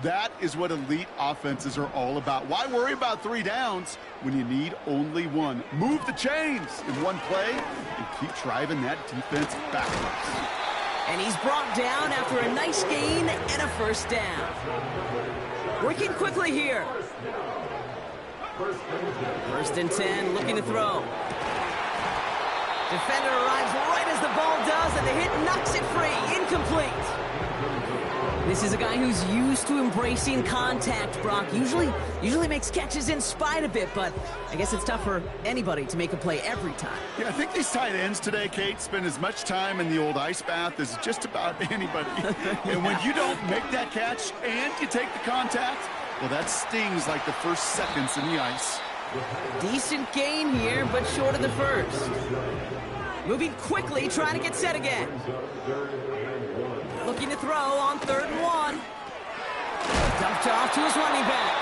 That is what elite offenses are all about. Why worry about 3 downs when you need only 1? Move the chains in one play and keep driving that defense backwards. And he's brought down after a nice gain and a 1st down. Working quickly here. 1st and 10, looking to throw. Defender arrives right as the ball does, and the hit knocks it free. Incomplete. This is a guy who's used to embracing contact, Brock. Usually makes catches in spite of it, but I guess it's tough for anybody to make a play every time. Yeah, I think these tight ends today, Kate, spend as much time in the old ice bath as just about anybody. And when you don't make that catch and you take the contact, well, that stings like the first seconds in the ice. Decent gain here, but short of the 1st. Moving quickly, trying to get set again. Looking to throw on 3rd and 1. Dumped off to his running back.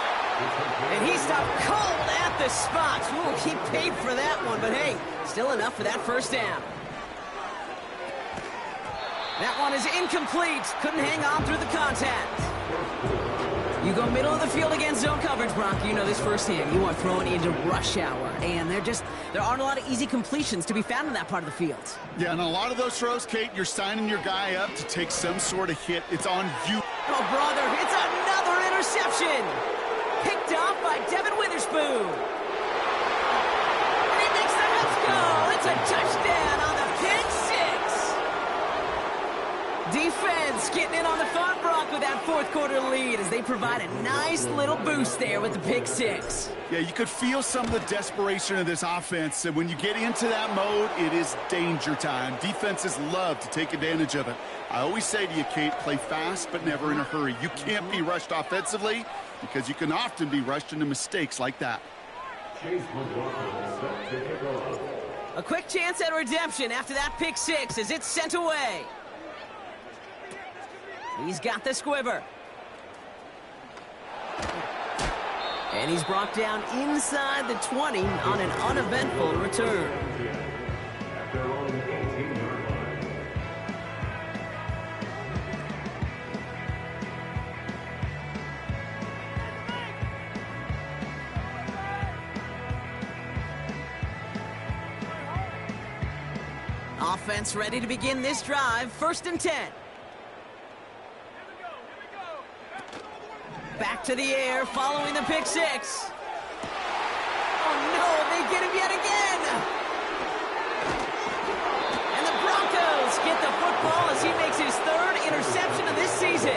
And he stopped cold at the spot. Ooh, he paid for that one, but hey, still enough for that 1st down. That one is incomplete. Couldn't hang on through the contact. You go middle of the field against zone coverage, Brock. You know this firsthand. You are throwing into rush hour, and there aren't a lot of easy completions to be found in that part of the field. Yeah, and a lot of those throws, Kate, you're signing your guy up to take some sort of hit. It's on you. Oh, brother, it's another interception. Picked off by Devin Witherspoon. And he makes the Huffs go. It's a touchdown on the pick six. Defense getting in on the fun, Brock. back with that fourth quarter lead as they provide a nice little boost there with the pick six. Yeah, you could feel some of the desperation of this offense. And when you get into that mode, it is danger time. Defenses love to take advantage of it. I always say to you, Kate, play fast but never in a hurry. You can't be rushed offensively because you can often be rushed into mistakes like that. Chase McLaughlin set to kick off. A quick chance at redemption after that pick six as it's sent away. He's got the squiver. And he's brought down inside the 20 on an uneventful return. At their own 18-yard line. Offense ready to begin this drive. 1st and 10. Back to the air following the pick six. Oh no, they get him yet again. And the Broncos get the football as he makes his 3rd interception of this season.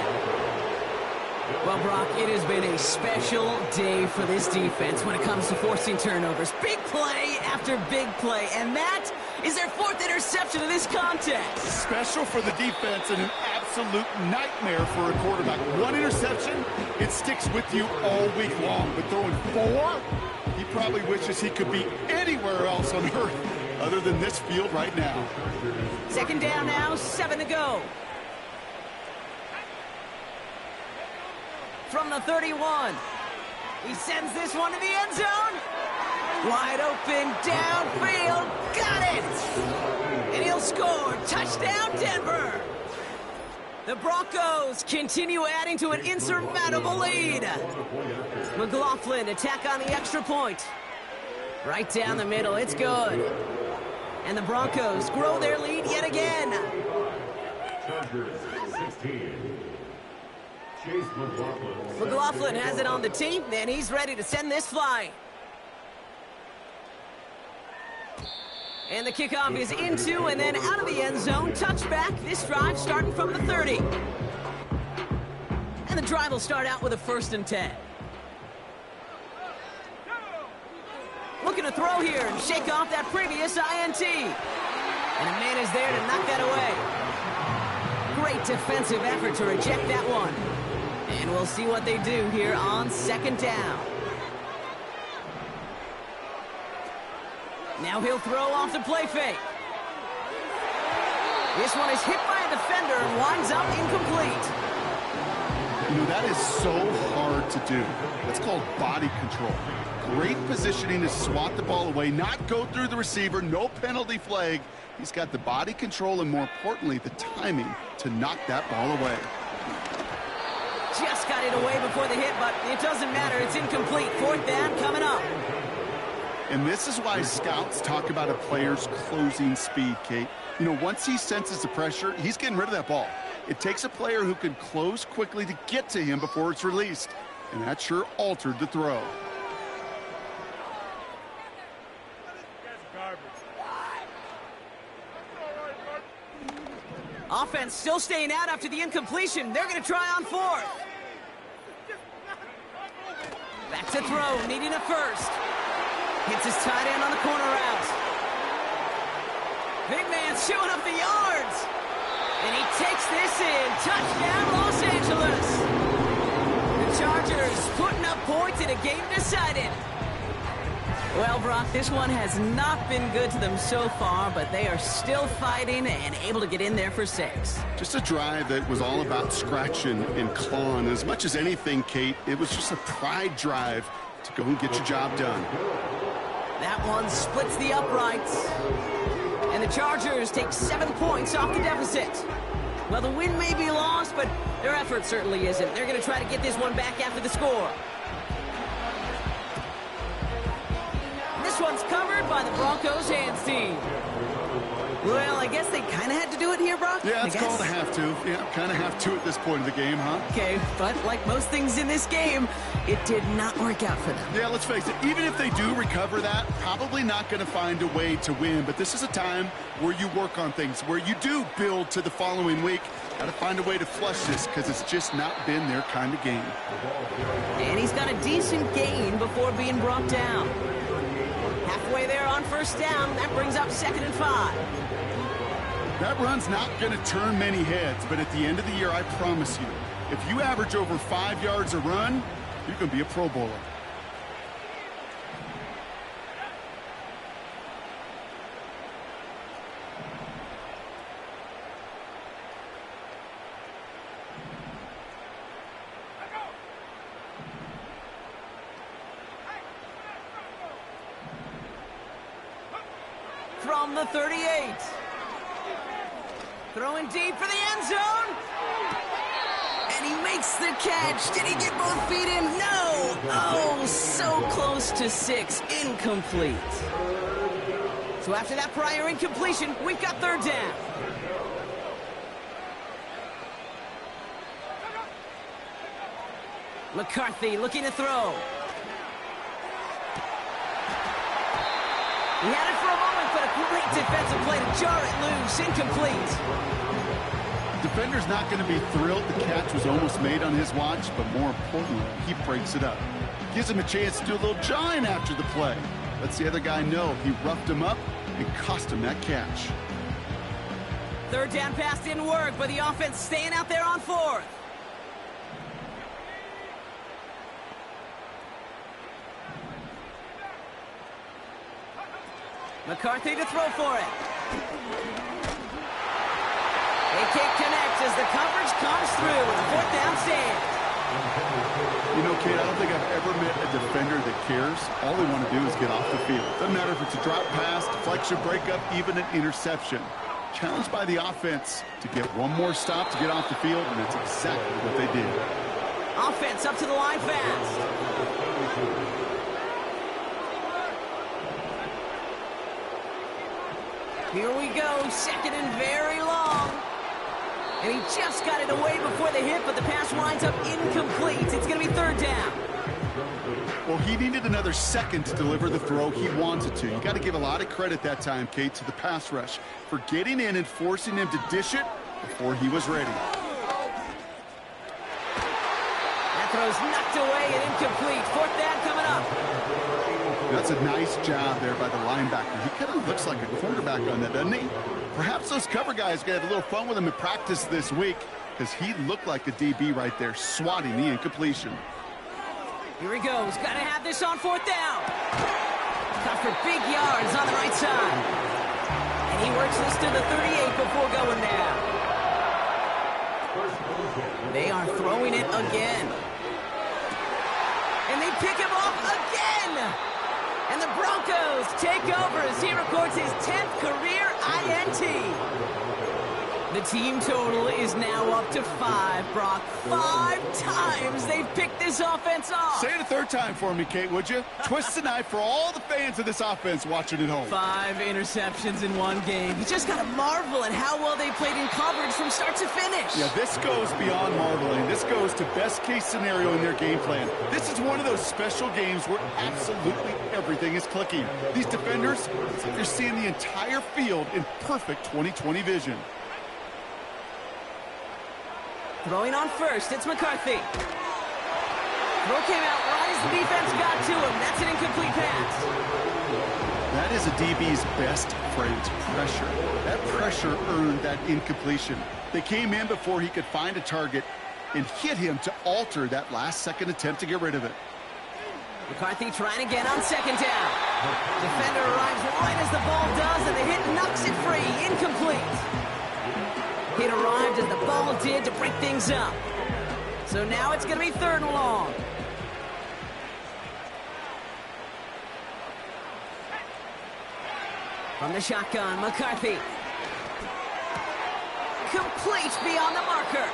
Well, Brock, it has been a special day for this defense when it comes to forcing turnovers. Big play after big play, and that is their 4th interception of this contest. Special for the defense and an absolute nightmare for a quarterback. 1 interception, it sticks with you all week long. But throwing 4, he probably wishes he could be anywhere else on earth other than this field right now. 2nd down now, 7 to go. From the 31, he sends this one to the end zone. Wide open, downfield, got it! And he'll score. Touchdown, Denver! The Broncos continue adding to an insurmountable lead. McLaughlin attack on the extra point. Right down the middle, it's good. And the Broncos grow their lead yet again. Chargers 16. Chase McLaughlin. McLaughlin has it on the team, and he's ready to send this flying. And the kickoff is into and then out of the end zone. Touchback, this drive starting from the 30. And the drive will start out with a 1st and 10. Looking to throw here and shake off that previous INT. And a man is there to knock that away. Great defensive effort to reject that one. And we'll see what they do here on 2nd down. Now he'll throw off the play fake. This one is hit by a defender and winds up incomplete. You know, that is so hard to do. That's called body control. Great positioning to swat the ball away, not go through the receiver, no penalty flag. He's got the body control and, more importantly, the timing to knock that ball away. Just got it away before the hit, but it doesn't matter. It's incomplete. 4th down coming up. And this is why scouts talk about a player's closing speed, Kate. You know, once he senses the pressure, he's getting rid of that ball. It takes a player who can close quickly to get to him before it's released. And that sure altered the throw. Offense still staying out after the incompletion. They're going to try on 4th. Back to throw, needing a 1st. Hits his tight end on the corner route. Big man showing up the yards. And he takes this in. Touchdown, Los Angeles. The Chargers putting up points in a game decided. Well, Brock, this one has not been good to them so far, but they are still fighting and able to get in there for 6. Just a drive that was all about scratching and clawing. As much as anything, Kate, it was just a pride drive to go and get your job done. That one splits the uprights. And the Chargers take 7 points off the deficit. Well, the win may be lost, but their effort certainly isn't. They're going to try to get this one back after the score. This one's covered by the Broncos hands team. Well, I guess they kind of had to do it here, Brock. Yeah, it's I guess. called a have to. Yeah, kind of have to at this point of the game, huh? Okay, but like most things in this game, it did not work out for them. Yeah, let's face it, even if they do recover that, probably not going to find a way to win. But this is a time where you work on things, where you do build to the following week. Got to find a way to flush this because it's just not been their kind of game. And he's got a decent gain before being brought down. Halfway there on first down, that brings up 2nd and 5. That run's not going to turn many heads, but at the end of the year, I promise you, if you average over 5 yards a run, you're going to be a Pro Bowler. From the 38. Throwing deep for the end zone. And he makes the catch. Did he get both feet in? No. Oh, so close to 6. Incomplete. So after that prior incompletion, we've got 3rd down. McCarthy looking to throw. He had it for a moment, but a great defensive play to jar it loose. Incomplete. Defender's not going to be thrilled the catch was almost made on his watch, but more importantly, he breaks it up. Gives him a chance to do a little jawing after the play. Lets the other guy know he roughed him up and cost him that catch. 3rd down pass didn't work, but the offense staying out there on 4th. McCarthy to throw for it. They can't connect as the coverage comes through with a 4th down stand. You know, Kate, I don't think I've ever met a defender that cares. All they want to do is get off the field. Doesn't matter if it's a drop pass, deflection, breakup, even an interception. Challenged by the offense to get one more stop to get off the field, and that's exactly what they did. Offense up to the line fast. Here we go, 2nd and very long. And he just got it away before the hit, but the pass winds up incomplete. It's going to be 3rd down. Well, he needed another second to deliver the throw he wanted to. You got to give a lot of credit that time, Kate, to the pass rush for getting in and forcing him to dish it before he was ready. That throw's knocked away and incomplete. 4th down coming up. That's a nice job there by the linebacker. He kind of looks like a quarterback on that, doesn't he? Perhaps those cover guys are going to have a little fun with him in practice this week because he looked like a DB right there, swatting the incompletion. Here he goes. Got to have this on 4th down. Got for big yards on the right side. And he works this to the 38 before going down. They are throwing it again. And they pick him off again. And the Broncos take over as he records his 10th career INT. The team total is now up to 5, Brock. 5 times they've picked this offense off. Say it a 3rd time for me, Kate, would you? Twist the knife for all the fans of this offense watching at home. 5 interceptions in one game. You just got to marvel at how well they played in coverage from start to finish. Yeah, this goes beyond marveling. This goes to best-case scenario in their game plan. This is one of those special games where absolutely everything is clicking. These defenders, it's like they're seeing the entire field in perfect 20/20 vision. Throwing on first, it's McCarthy. Throw came out right as the defense got to him. That's an incomplete pass. That is a DB's best friend, pressure. That pressure earned that incompletion. They came in before he could find a target and hit him to alter that last-second attempt to get rid of it. McCarthy trying again on 2nd down. Defender arrives right as the ball does, and the hit knocks it free. Incomplete. Hit arrived as the ball did to break things up. So now it's going to be 3rd and long. From the shotgun, McCarthy. Complete beyond the marker.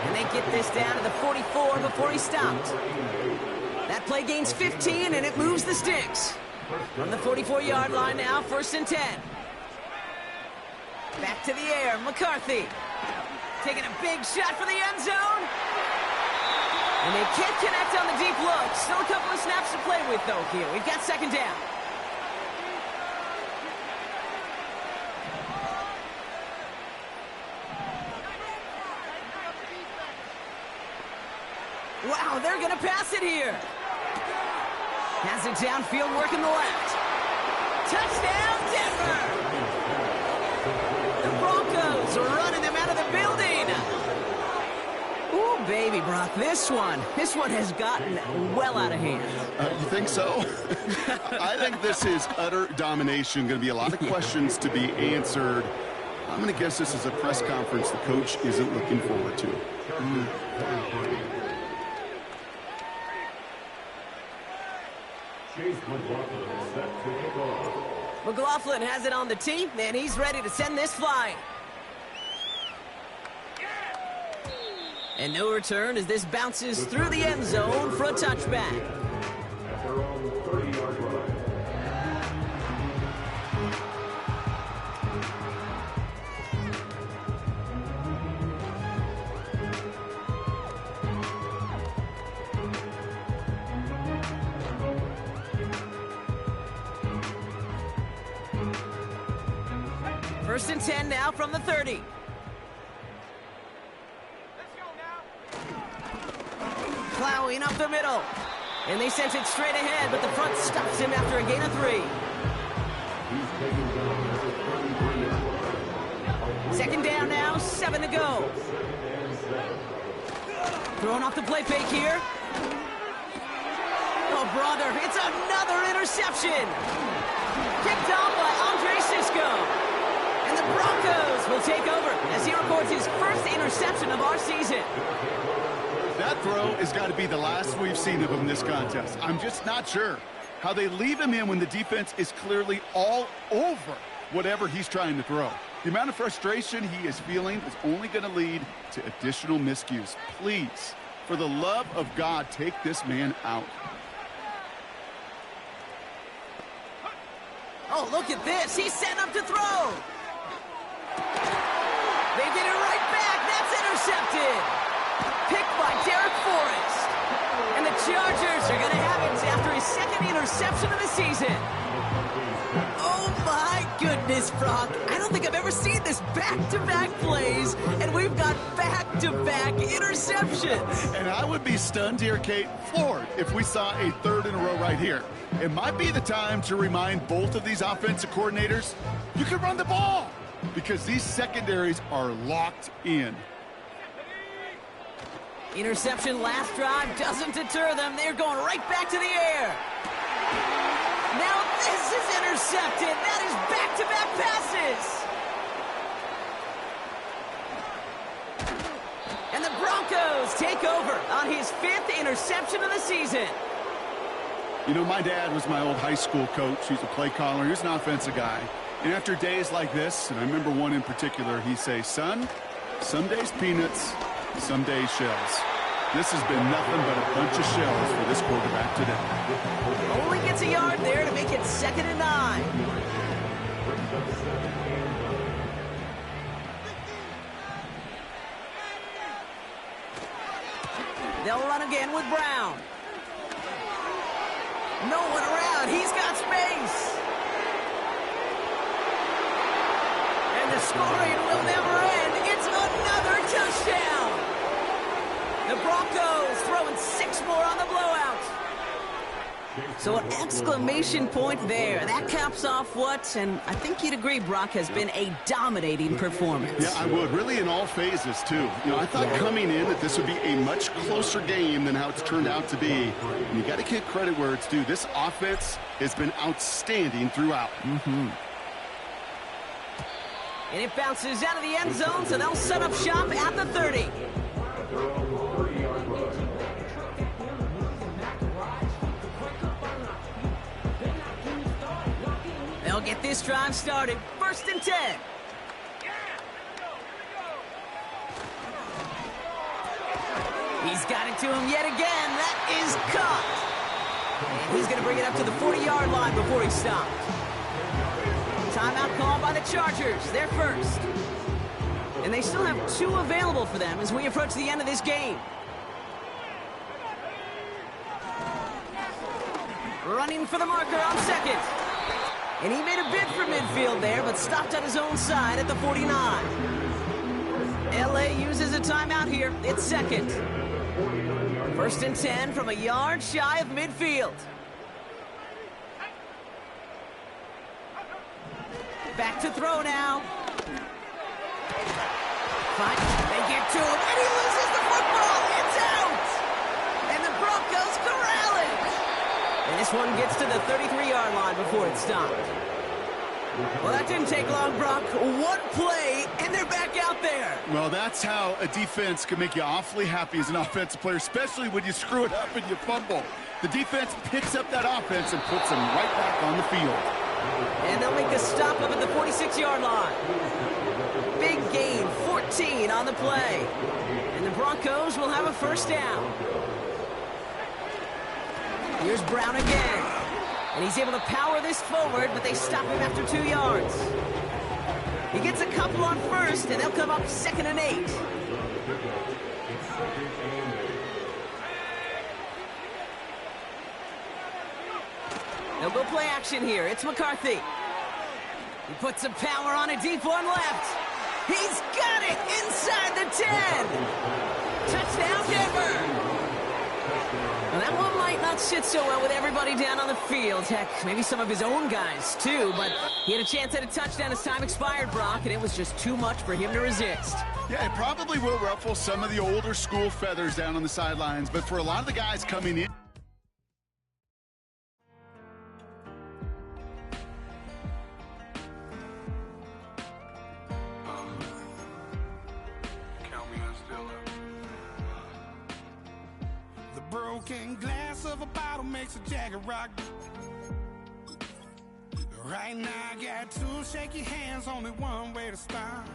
And they get this down to the 44 before he stopped. That play gains 15, and it moves the sticks. From the 44-yard line now, 1st and 10. Back to the air, McCarthy. Taking a big shot for the end zone. And they can't connect on the deep look. Still a couple of snaps to play with, though, here. We've got second down. Wow, they're going to pass it here. Has it downfield, working the left. Touchdown, Denver! The Broncos are running them out of the building. Ooh, baby, Brock, this one has gotten well out of hand. You think so? I think this is utter domination. Going to be a lot of questions to be answered. I'm going to guess this is a press conference the coach isn't looking forward to. Chase McLaughlin is set to kick off. McLaughlin has it on the tee, and he's ready to send this flying. And no return as this bounces through the end zone for a touchback. At their own 30-yard line. First and 10 now from the 30. Plowing up the middle. And they sent it straight ahead, but the front stops him after a gain of 3. He's taken down at the 33-yard line. Second down now, 7 to go. Throwing off the play fake here. Oh, brother, it's another interception. Picked off by Andre Sisco. And the Broncos will take over as he records his first interception of our season. That throw has got to be the last we've seen of him this contest. I'm just not sure how they leave him in when the defense is clearly all over whatever he's trying to throw. The amount of frustration he is feeling is only going to lead to additional miscues. Please, for the love of God, take this man out. Oh, look at this. He's setting up to throw. They get it right back. That's intercepted. Picked by Derek Forrest. And the Chargers are going to have it after his second interception of the season. Oh, my goodness, Brock. I don't think I've ever seen this back-to-back plays, and we've got back-to-back interceptions. And I would be stunned here, Kate, floored, if we saw a third in a row right here. It might be the time to remind both of these offensive coordinators, you can run the ball, because these secondaries are locked in. Interception last drive doesn't deter them. They're going right back to the air. Now this is intercepted. That is back-to-back passes. And the Broncos take over on his 5th interception of the season. You know, my dad was my old high school coach. He's a play caller. He was an offensive guy. And after days like this, and I remember one in particular, he'd say, son, some days peanuts, some days shells. This has been nothing but a bunch of shells for this quarterback today. Only gets a yard there to make it 2nd and 9. They'll run again with Brown. No one around. He's got space. And the scoring will never end. It's another touchdown. The Broncos throwing 6 more on the blowout. So an exclamation point there. That caps off what, and I think you'd agree, Brock, has been a dominating performance. Yeah, I would. Really in all phases, too. You know, I thought coming in that this would be a much closer game than how it's turned out to be. And you got to give credit where it's due. This offense has been outstanding throughout. And it bounces out of the end zone, so they'll set up shop at the 30. They'll get this drive started. 1st and 10. He's got it to him yet again. That is caught. And he's going to bring it up to the 40-yard line before he stops. Timeout called by by the Chargers. They're first. And they still have 2 available for them as we approach the end of this game. Running for the marker on second. And he made a bid for midfield there, but stopped on his own side at the 49. LA uses a timeout here. It's second. 1st and 10 from a yard shy of midfield. Back to throw now. They get to him, and he loses the football. It's out! And the Broncos corral it. And this one gets to the 33-yard line before it's stopped. Well, that didn't take long, Brock. 1 play, and they're back out there. Well, that's how a defense can make you awfully happy as an offensive player, especially when you screw it up and you fumble. The defense picks up that offense and puts them right back on the field. And they'll make a stop up at the 46-yard line. Big gain, 14 on the play. And the Broncos will have a first down. Here's Brown again. And he's able to power this forward, but they stop him after 2 yards. He gets a couple on first, and they'll come up 2nd and 8. They'll go play action here. It's McCarthy. He puts some power on a deep one left. He's got it inside the 10. Touchdown, Denver. Well, that one might not sit so well with everybody down on the field. Heck, maybe some of his own guys, too. But he had a chance at a touchdown as time expired, Brock, and it was just too much for him to resist. Yeah, it probably will ruffle some of the older school feathers down on the sidelines. But for a lot of the guys coming in, broken glass of a bottle makes a Jagger rock. Right now I got 2 shaky hands, only one way to start.